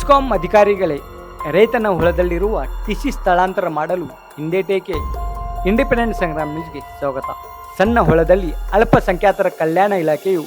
ಹೆಸ್ಕಾಂ ಅಧಿಕಾರಿಗಳೇ, ರೈತನ ಹೊಲದಲ್ಲಿರುವ ಟಿಸಿ ಸ್ಥಳಾಂತರ ಮಾಡಲು ಹಿಂದೇಟೇಕೆ? ಇಂಡಿಪೆಂಡೆಂಟ್ ಸಂಗ್ರಾಮ್ ನ್ಯೂಸ್ಗೆ ಸ್ವಾಗತ. ಸಣ್ಣ ಹೊಲದಲ್ಲಿ ಅಲ್ಪಸಂಖ್ಯಾತರ ಕಲ್ಯಾಣ ಇಲಾಖೆಯು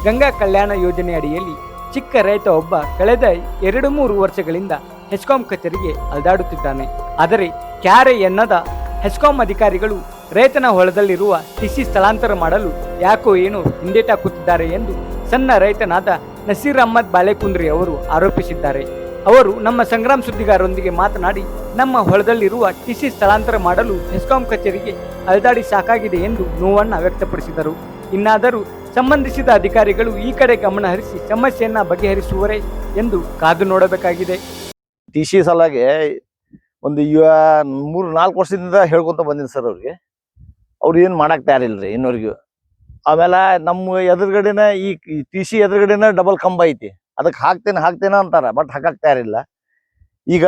ಗಂಗಾ ಕಲ್ಯಾಣ ಯೋಜನೆ ಅಡಿಯಲ್ಲಿ ಚಿಕ್ಕ ರೈತ ಒಬ್ಬ ಕಳೆದ 2-3 ವರ್ಷಗಳಿಂದ ಹೆಸ್ಕಾಂ ಕಚೇರಿಗೆ ಅಲೆದಾಡುತ್ತಿದ್ದಾನೆ. ಆದರೆ ಕ್ಯಾರೆ ಎನ್ನದ ಹೆಸ್ಕಾಂ ಅಧಿಕಾರಿಗಳು ರೈತನ ಹೊಲದಲ್ಲಿರುವ ಟಿಸಿ ಸ್ಥಳಾಂತರ ಮಾಡಲು ಯಾಕೋ ಏನೋ ಹಿಂದೇಟಾಕುತ್ತಿದ್ದಾರೆ ಎಂದು ಸಣ್ಣ ರೈತನಾದ ನಸೀರ್ ಅಹಮದ್ ಬಾಳೆಕುಂದ್ರಿ ಅವರು ಆರೋಪಿಸಿದ್ದಾರೆ. ಅವರು ನಮ್ಮ ಸಂಗ್ರಾಮ್ ಸುದ್ದಿಗಾರರೊಂದಿಗೆ ಮಾತನಾಡಿ, ನಮ್ಮ ಹೊಲದಲ್ಲಿರುವ ಟಿಸಿ ಸ್ಥಳಾಂತರ ಮಾಡಲು ಹೆಸ್ಕಾಂ ಕಚೇರಿಗೆ ಅಲೆದಾಡಿ ಸಾಕಾಗಿದೆ ಎಂದು ನೋವನ್ನು ವ್ಯಕ್ತಪಡಿಸಿದರು. ಇನ್ನಾದರೂ ಸಂಬಂಧಿಸಿದ ಅಧಿಕಾರಿಗಳು ಈ ಕಡೆ ಗಮನ ಹರಿಸಿ ಸಮಸ್ಯೆಯನ್ನ ಬಗೆಹರಿಸುವರೇ ಎಂದು ಕಾದು ನೋಡಬೇಕಾಗಿದೆ. ಟಿಸಿ ಸಲಾಗಿ ಒಂದು 3-4 ವರ್ಷದಿಂದ ಹೇಳ್ಕೊಂತ ಬಂದಿನಿ ಸರ್. ಅವ್ರು ಏನು ಮಾಡಕ್ ತಯಾರಿಲ್ರಿ ಇನ್ನವರೆಗೂ. ಆಮೇಲೆ ನಮ್ಮ ಎದುರುಗಡೆನ ಈ ಟಿಸಿ ಎದುರುಗಡೆನ ಡಬಲ್ ಕಂಬ ಐತಿ, ಅದಕ್ಕೆ ಹಾಕ್ತೇನೆ ಅಂತಾರ, ಬಟ್ ಹಾಕಕ್ ತಯಾರಿಲ್ಲ. ಈಗ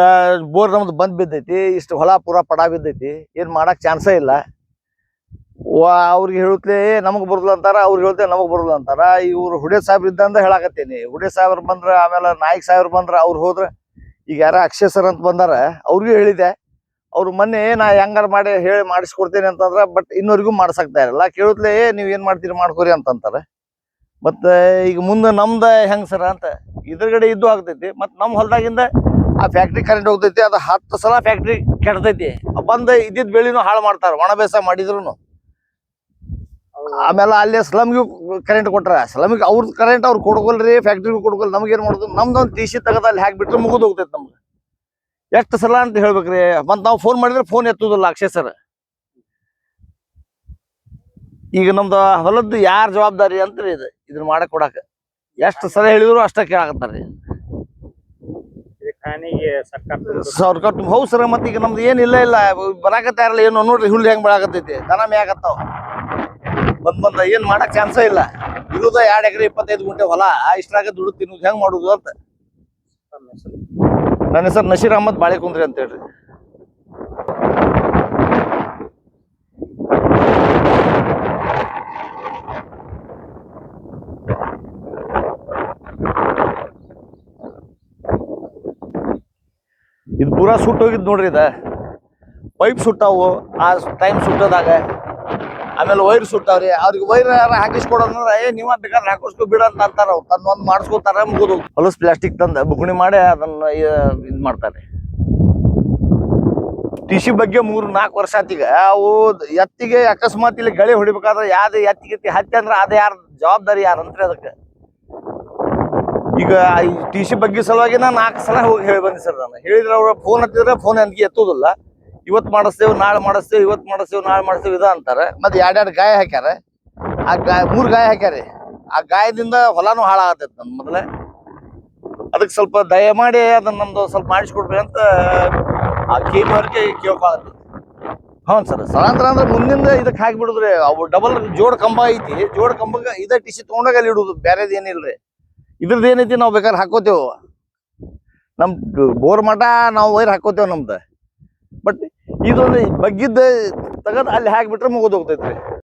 ಬೋರ್ ನಮ್ದು ಬಂದ್ ಬಿದ್ದೈತಿ, ಇಷ್ಟು ಹೊಲ ಪೂರಾ ಪಡ ಬಿದ್ದೈತಿ, ಏನ್ ಮಾಡಕ್ ಚಾನ್ಸೇ ಇಲ್ಲ. ಅವ್ರಿಗೆ ಹೇಳುತ್ತಲೇ ನಮಗ್ ಬರುದಿಲ್ಲ ಅಂತಾರ, ಅವ್ರಿಗೆ ಹೇಳ್ತೇ ನಮಗ್ ಬರುದಿಲ್ಲ ಅಂತಾರ. ಇವ್ರು ಹುಡೆ ಸಾಹೇಬ್ರ ಇದ್ದಂದ ಹೇಳಾಕತ್ತೇನಿ. ಹುಡೆ ಸಾಹೇಬ್ರ ಬಂದ್ರ, ಆಮೇಲೆ ನಾಯಕ್ ಸಾಹೇಬ್ರ ಬಂದ್ರ, ಅವ್ರು ಹೋದ್ರ. ಈಗ ಯಾರ ಅಕ್ಷಯ್ ಸರ್ ಅಂತ ಬಂದಾರ, ಅವ್ರಿಗೂ ಹೇಳಿದೆ. ಅವ್ರು ಮೊನ್ನೆ ನಾ ಹೆಂಗಾರ ಮಾಡಿ ಹೇಳಿ ಮಾಡಿಸ್ಕೊಡ್ತೇನೆ ಅಂತಂದ್ರ, ಬಟ್ ಇನ್ನವರೆಗೂ ಮಾಡ್ಸಕ್ತಾ ಇರಲ್ಲ. ಕೇಳುತ್ತಲೇ ನೀವ್ ಏನ್ ಮಾಡ್ತೀರಿ ಮಾಡ್ಕೋರಿ ಅಂತಂತಾರ. ಮತ್ತೆ ಈಗ ಮುಂದೆ ನಮ್ದ ಹೆಂಗ್ ಸರ ಅಂತ ಇದ್ರಗಡೆ ಇದ್ದು ಆಗ್ತೈತಿ. ಮತ್ ನಮ್ ಹೊಲದಾಗಿಂದ ಆ ಫ್ಯಾಕ್ಟ್ರಿ ಕರೆಂಟ್ ಹೋಗ್ತೈತಿ, ಅದ 10 ಸಲ ಫ್ಯಾಕ್ಟ್ರಿ ಕೆಡ್ತೈತಿ. ಬಂದ ಇದ್ದಿದ್ ಬೆಳಿನೂ ಹಾಳು ಮಾಡ್ತಾರ, ಒಣ ಬೇಸಾಯ ಮಾಡಿದ್ರು. ಆಮೇಲೆ ಅಲ್ಲಿ ಸ್ಲಮ್ಗೂ ಕರೆಂಟ್ ಕೊಟ್ರ, ಸ್ಲಮ್ಗೆ ಅವ್ರದ್ದು ಕರೆಂಟ್ ಅವ್ರು ಕೊಡ್ಕೊಲ್ರಿ, ಫ್ಯಾಕ್ಟ್ರಿಗೂ ಕೊಡ್ಕೊಲ್. ನಮ್ಗೇನ್ ಮಾಡುದು, ನಮ್ದೊಂದು ಟಿಸಿ ತೆಗದ ಅಲ್ಲಿ ಹಾಕ್ಬಿಟ್ರೆ ಮುಗಿದು ಹೋಗ್ತೈತಿ ನಮ್ಗೆ. ಎಷ್ಟು ಸಲ ಅಂತ ಹೇಳ್ಬೇಕ್ರಿ. ಮತ್ ನಾವು ಫೋನ್ ಮಾಡಿದ್ರೆ ಫೋನ್ ಎತ್ತುದಿಲ್ಲ ಅಕ್ಷಯ್ ಸರ್. ಈಗ ನಮ್ದು ಹೊಲದ್ದು ಯಾರ ಜವಾಬ್ದಾರಿ ಅಂತ್ರಿ ಇದನ್ನ ಮಾಡಕ್ ಕೊಡಾಕ? ಎಷ್ಟು ಸಲ ಹೇಳಿದ್ರು ಅಷ್ಟ ಕೇಳಾಕತ್ತಾರ್ರಿ ಸರ್ಕಾರ. ಹೌದು ಸರ್. ಮತ್ ಈಗ ನಮ್ದು ಏನ್ ಇಲ್ಲ ಬರಾಕತ್ತ ಇರಲ್ಲ. ಏನು ನೋಡ್ರಿ ಹುಲ್ಲು ಹೆಂಗ್ ಬೆಳಾಕತ್ತೈತಿ, ದನ ಮೇಯಾಕತ್ತಾವ. ಬಂದ ಏನ್ ಮಾಡಕ್ ಚಾನ್ಸೇ ಇಲ್ಲ. ಇರುದ 2 ಎಕರೆ 25 ಗುಂಟೆ ಹೊಲ, ಇಷ್ಟ್ರಾಗ ದುಡ್ಡು ತಿನ್ನೋದು ಹೆಂಗ್ ಮಾಡುದು ಅಂತ. ನನ್ನ ಹೆಸರು ನಸೀರ್ ಅಹಮದ್ ಬಾಳೆಕುಂದ್ರಿ ಅಂತ ಹೇಳ್ರಿ. ಇದು ಪೂರಾ ಸುಟ್ಟು ಹೋಗಿದ್ ನೋಡ್ರಿ. ಇದ ಪೈಪ್ ಸುಟ್ಟಾವು ಆ ಟೈಮ್ ಸುಟ್ಟದಾಗ. ಆಮೇಲೆ ವೈರ್ ಸುಟ್ಟಾವ್ರಿ. ಅವ್ರಿಗೆ ವೈರ್ ಹಾಕಿಸ್ಕೊಡೋದ್ರ ನೀವ ಬೇಕಾದ್ರೆ ಹಾಕಿಸ್ಕೊ ಬಿಡ ಅಂತ ಅಂತಾರ. ಅವ್ರು ತನ್ನ ಮಾಡಿಸ್ಕೊತಾರ, ಮುಗಿದು ಹೊಲಸ್ ಪ್ಲಾಸ್ಟಿಕ್ ತಂದ ಬುಗುಣಿ ಮಾಡಿ ಅದನ್ನ ಇದ್ ಮಾಡ್ತಾರೆ. ಟಿಸಿ ಬಗ್ಗೆ 3-4 ವರ್ಷ ಆತೀಗ. ಅವು ಎತ್ತಿಗೆ ಅಕಸ್ಮಾತ್ ಇಲ್ಲಿ ಗಳೆ ಹೊಡಿಬೇಕಾದ್ರೆ ಯಾವ್ದು ಎತ್ತಿಗೆ ಹತ್ತಿ ಅಂದ್ರ ಅದ ಯಾರ ಜವಾಬ್ದಾರಿ ಯಾರಂತ್ರಿ ಅದಕ್ಕೆ. ಈಗ ಈ ಟಿಸಿ ಬಗ್ಗೆ ಸಲುವಾಗಿ ನಾ 4 ಸಲ ಹೋಗಿ ಹೇಳಿ ಬಂದಿ ಸರ್. ನಾನು ಹೇಳಿದ್ರೆ ಅವ್ರ ಫೋನ್ ಹತ್ತಿದ್ರೆ ಫೋನ್ ನನಗೆ ಎತ್ತುದಿಲ್ಲ. ಇವತ್ತು ಮಾಡಿಸ್ತೇವೆ, ನಾಳೆ ಮಾಡಿಸ್ತೇವೆ, ಇವತ್ತು ಮಾಡಿಸ್ತೇವೆ, ನಾಳೆ ಮಾಡಿಸ್ತೇವೆ ಇದ ಅಂತಾರೆ. ಮತ್ತೆ 2 ಗಾಯ ಹಾಕ್ಯಾರ. ಆ 3 ಗಾಯ ಹಾಕ್ಯಾರಿ. ಆ ಗಾಯದಿಂದ ಹೊಲಾನು ಹಾಳಾಗತೈತಿ ನನ್ ಮೊದಲೇ. ಅದಕ್ಕೆ ಸ್ವಲ್ಪ ದಯಮಾಡಿ ಅದನ್ನ ನಮ್ದು ಸ್ವಲ್ಪ ಮಾಡಿಸ್ಕೊಡ್ರಿ ಅಂತ ಆ ಕೇಳಿವರೆಗೆ ಕೇಳ್ಕೊಳತ್ತಿ. ಹ್ಞೂ ಸರ್. ಸ್ಥಳಾಂತರ ಅಂದ್ರೆ ಮುಂದಿಂದ ಇದಕ್ಕೆ ಹಾಕಿಬಿಡುದ್ರಿ. ಅವು ಡಬಲ್ ಜೋಡ್ ಕಂಬ ಐತಿ, ಜೋಡ್ ಕಂಬಕ್ಕೆ ಇದೇ ಟಿಸಿ ತೊಗೊಂಡಾಗ ಅಲ್ಲಿ ಇಡುದು, ಬೇರೆದು ಏನಿಲ್ರಿ. ಇದ್ರದ್ದು ಏನೈತಿ ನಾವು ಬೇಕಾದ್ರೆ ಹಾಕೋತೇವ್. ನಮ್ ಬೋರ್ ಮಠ ನಾವು ವೈರ್ ಹಾಕೋತೇವ್ ನಮ್ದು. ಬಟ್ ಇದೊಂದು ಬಗ್ಗಿದ್ದ ತೆಗದ್ ಅಲ್ಲಿ ಹಾಕಿಬಿಟ್ರೆ ಮುಗಿದು ಹೋಗ್ತೈತ್ರಿ.